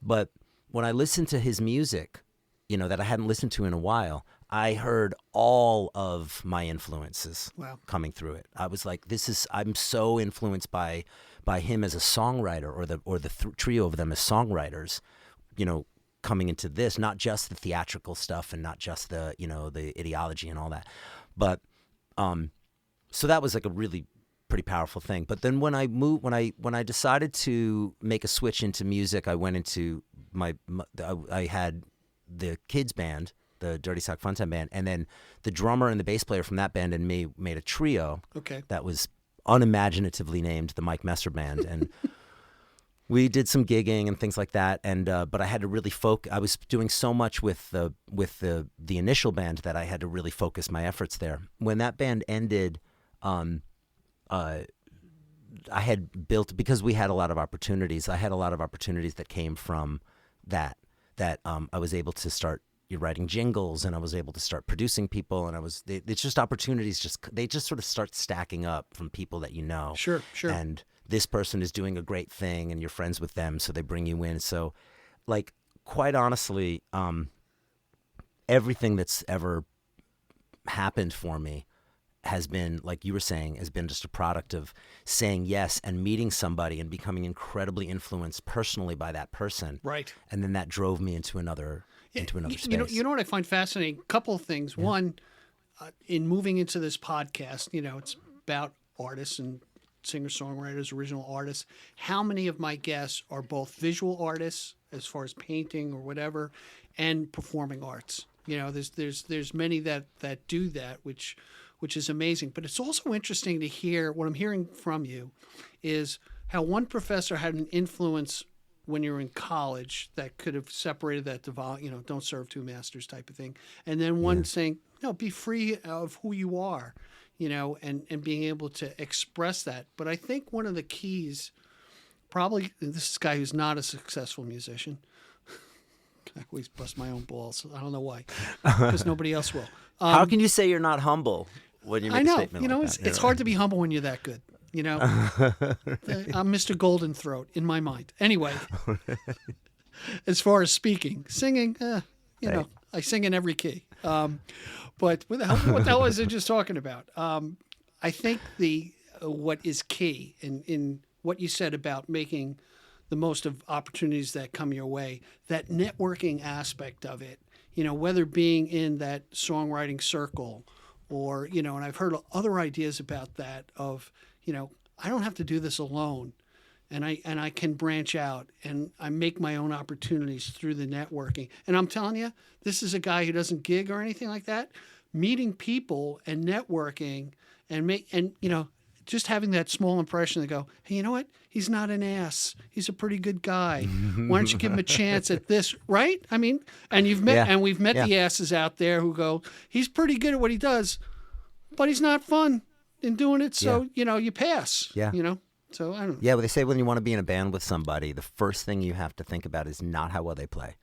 But when I listened to his music, that I hadn't listened to in a while, I heard all of my influences coming through it. I was like, I'm so influenced by him as a songwriter, or the trio of them as songwriters, coming into this, not just the theatrical stuff and not just the ideology and all that. But so that was a really pretty powerful thing. But then when I decided to make a switch into music, I went into I had the kids band, the Dirty Sock Funtime band, and then the drummer and the bass player from that band and me made a trio. Okay. That was unimaginatively named the Mike Messer Band, and we did some gigging and things like that. And but I had to really focus. I was doing so much with the initial band that I had to really focus my efforts there. When that band ended, I had built, because we had a lot of opportunities. I had a lot of opportunities that came from that I was able to start writing jingles, and I was able to start producing people, and it's just opportunities. They just sort of start stacking up from people that Sure. And this person is doing a great thing, and you're friends with them, so they bring you in. So, quite honestly, everything that's ever happened for me has been, like you were saying, has been just a product of saying yes and meeting somebody and becoming incredibly influenced personally by that person. Right. And then that drove me into another space. You know what I find fascinating? A couple of things. Yeah. One, in moving into this podcast, it's about artists and singer-songwriters, original artists, how many of my guests are both visual artists, as far as painting or whatever, and performing arts. You know, there's many that do that, which is amazing. But it's also interesting to hear what I'm hearing from you is how one professor had an influence when you were in college that could have separated that don't serve two masters type of thing. And then one saying, no, be free of who you are, and being able to express that. But I think one of the keys, probably, this is a guy who's not a successful musician. I always bust my own balls. I don't know why, because nobody else will. How can you say you're not humble when you make a statement like that? It's hard to be humble when you're that good. I'm Mr. Golden Throat in my mind. Anyway, as far as singing, I sing in every key. But what the hell was I just talking about? I think what is key in what you said about making the most of opportunities that come your way, that networking aspect of it, whether being in that songwriting circle or, and I've heard other ideas about that of, I don't have to do this alone, and I can branch out and I make my own opportunities through the networking. And I'm telling you, this is a guy who doesn't gig or anything like that. Meeting people and networking and just having that small impression to go, hey, you know what? He's not an ass. He's a pretty good guy. Why don't you give him a chance at this, right? I mean, and we've met the asses out there who go, he's pretty good at what he does, but he's not fun in doing it. So, you pass, so I don't know. Yeah, well, they say when you want to be in a band with somebody, the first thing you have to think about is not how well they play.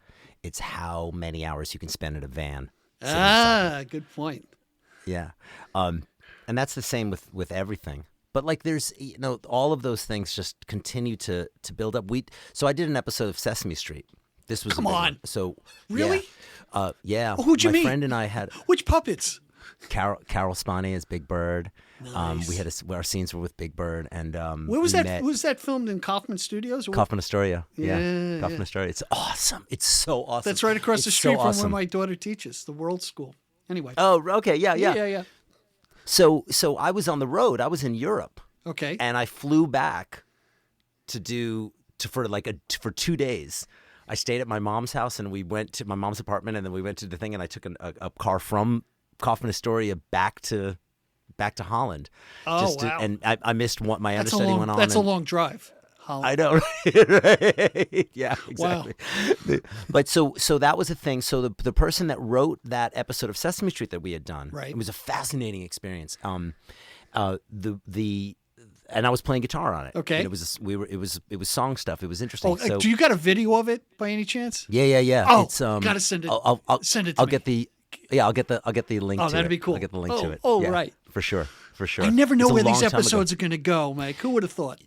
It's how many hours you can spend in a van. Good point. Yeah. And that's the same with everything. But like there's, all of those things just continue to build up. So I did an episode of Sesame Street. This was Come on. So really? Yeah. Who'd you meet? My friend and I had which puppets? Carol Spani as Big Bird. Nice. We had our scenes were with Big Bird, and where was that? Was that filmed in Kaufman Studios? Kaufman Astoria. Yeah. Kaufman Astoria. It's awesome. It's so awesome. That's right across the street from where my daughter teaches, the World School. Anyway. Oh, okay. Yeah. So I was on the road. I was in Europe. Okay. And I flew back for 2 days. I stayed at my mom's house, and we went to my mom's apartment, and then we went to the thing, and I took a car from Kaufman Astoria back to Holland. Oh, wow. And I missed my understudy went on. That's a long drive. Holland. I know, right? Yeah, exactly. Wow. But so that was a thing. So the person that wrote that episode of Sesame Street that we had done, right. It was a fascinating experience. And I was playing guitar on it. Okay. And it was song stuff. It was interesting. Oh, so, do you got a video of it by any chance? Yeah. Oh, it's, gotta send it. I'll send it to I'll me. get the link to it. Oh, that'd be cool. I'll get the link to it. Oh, yeah, right. For sure. I never know where these episodes are going to go, Mike. Who would have thought?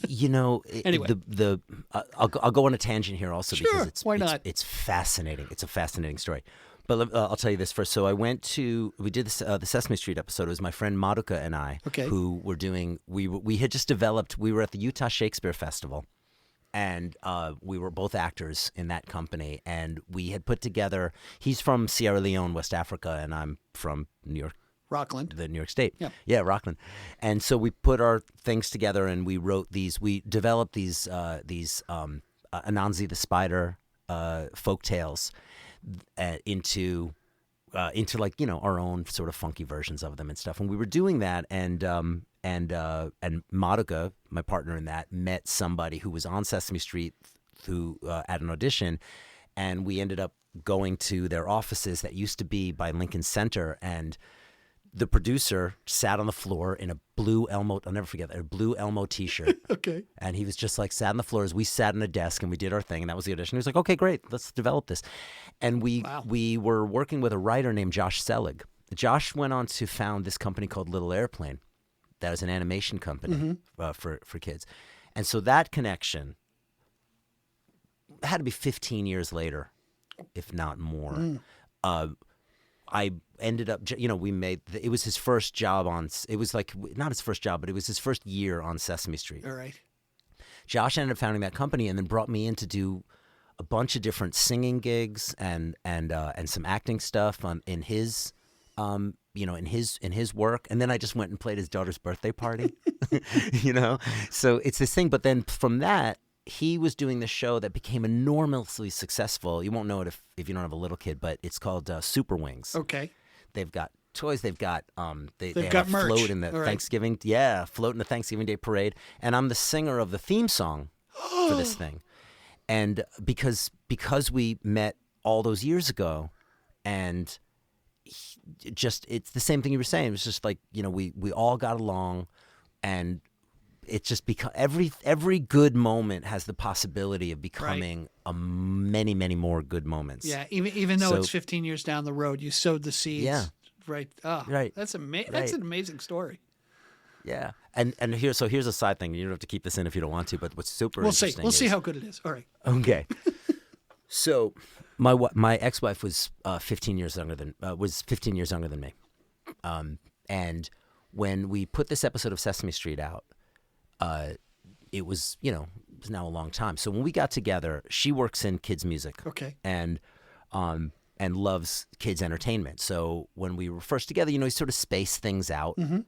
Anyway. I'll go on a tangent here also because why not? It's fascinating. It's a fascinating story. But I'll tell you this first. So we did this, the Sesame Street episode. It was my friend Maruka and I who were doing, we had just developed, we were at the Utah Shakespeare Festival, and we were both actors in that company, and we had put together, he's from Sierra Leone, West Africa, and I'm from New York. Rockland. The New York State. Yeah, Rockland. And so we put our things together, and we developed these Anansi the Spider folk tales into like, our own sort of funky versions of them and stuff. And we were doing that, and Maruka, my partner in that, met somebody who was on Sesame Street at an audition, and we ended up going to their offices that used to be by Lincoln Center, and the producer sat on the floor in a blue Elmo, I'll never forget that, a blue Elmo t-shirt. Okay. And he was just like sat on the floor as we sat on a desk and we did our thing, and that was the audition. He was like, okay, great, let's develop this. And we were working with a writer named Josh Selig. Josh went on to found this company called Little Airplane. That was an animation company for kids. And so that connection had to be 15 years later, if not more. I ended up, it was his first job it was like, not his first job, but it was his first year on Sesame Street. All right. Josh ended up founding that company and then brought me in to do a bunch of different singing gigs and some acting stuff in his in his work. And then I just went and played his daughter's birthday party, So it's this thing. But then from that, he was doing this show that became enormously successful. You won't know it if you don't have a little kid, but it's called SuperWings. Okay. They've got toys. They've got they got have a merch. float in the All Thanksgiving float in the Thanksgiving Day parade, and I'm the singer of the theme song for this thing. And because we met all those years ago, and it's the same thing you were saying. It was just like, we all got along, and it's just because every good moment has the possibility of becoming many, many more good moments. Yeah, even though it's 15 years down the road, you sowed the seeds. Yeah. Right. Oh, right. That's That's an amazing story. Yeah. And here's a side thing. You don't have to keep this in if you don't want to, but what's super interesting We'll see how good it is. All right. Okay. So my ex-wife was 15 years younger than me. And when we put this episode of Sesame Street out, it was now a long time. So when we got together, she works in kids music. Okay. And loves kids entertainment. So when we were first together, you sort of space things out. Mm-hmm.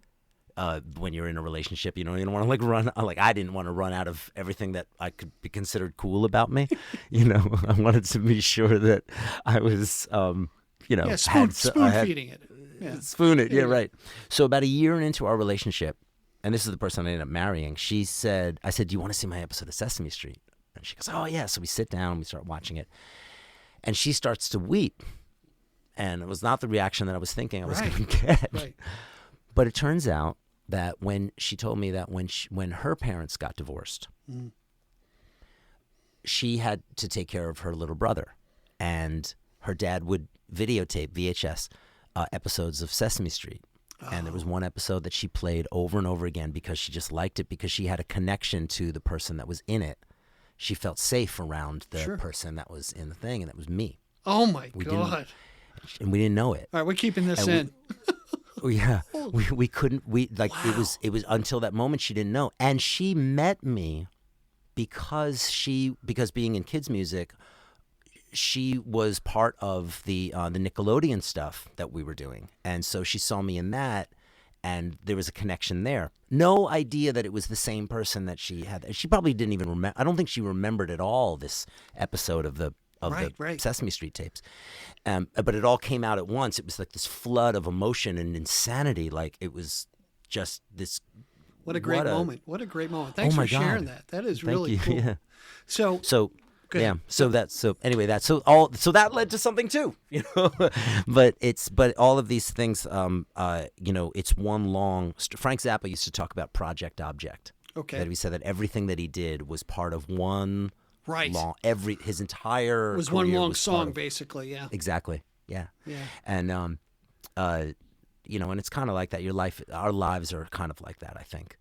When you're in a relationship, you don't want to run. I didn't want to run out of everything that I could be considered cool about me. I wanted to be sure that I was, spoon feeding it. Yeah. Spoon it. Yeah, right. So about a year into our relationship, and this is the person I ended up marrying, I said, do you want to see my episode of Sesame Street? And she goes, oh, yeah. So we sit down and we start watching it. And she starts to weep. And it was not the reaction that I was thinking I was going to get. Right. But it turns out that when she told me that when her parents got divorced, she had to take care of her little brother. And her dad would videotape VHS episodes of Sesame Street. And there was one episode that she played over and over again because she just liked it, because she had a connection to the person that was in it. She felt safe around the person that was in the thing, and that was me. Oh, my God. And we didn't know it. All right, we're keeping this in. We couldn't, it was until that moment she didn't know. And she met me because being in kids music, she was part of the Nickelodeon stuff that we were doing. And so she saw me in that, and there was a connection there. No idea that it was the same person that she had. She probably didn't even remember. I don't think she remembered at all this episode of the Sesame Street tapes. But it all came out at once. It was like this flood of emotion and insanity. Like, it was just this. What a great moment. What a great moment. Thanks for sharing that. That is really cool. Yeah. So yeah. So that led to something too, but all of these things, it's one long, Frank Zappa used to talk about Project Object. Okay. That he said that everything that he did was part of one long, his entire was one long song, basically. Yeah. Exactly. Yeah. Yeah. And, and it's kind of like that. Our lives are kind of like that, I think.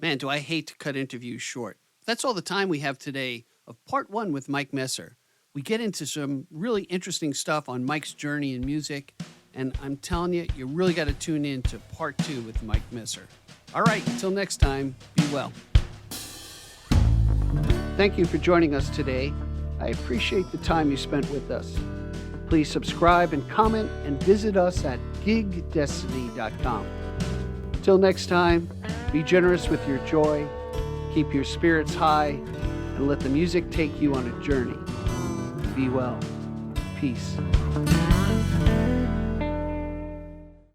Man, do I hate to cut interviews short. That's all the time we have today of part 1 with Mike Messer. We get into some really interesting stuff on Mike's journey in music, and I'm telling you, you really got to tune in to part 2 with Mike Messer. All right, until next time, be well. Thank you for joining us today. I appreciate the time you spent with us. Please subscribe and comment, and visit us at gigdestiny.com. Till next time, be generous with your joy, keep your spirits high, and let the music take you on a journey. Be well. Peace.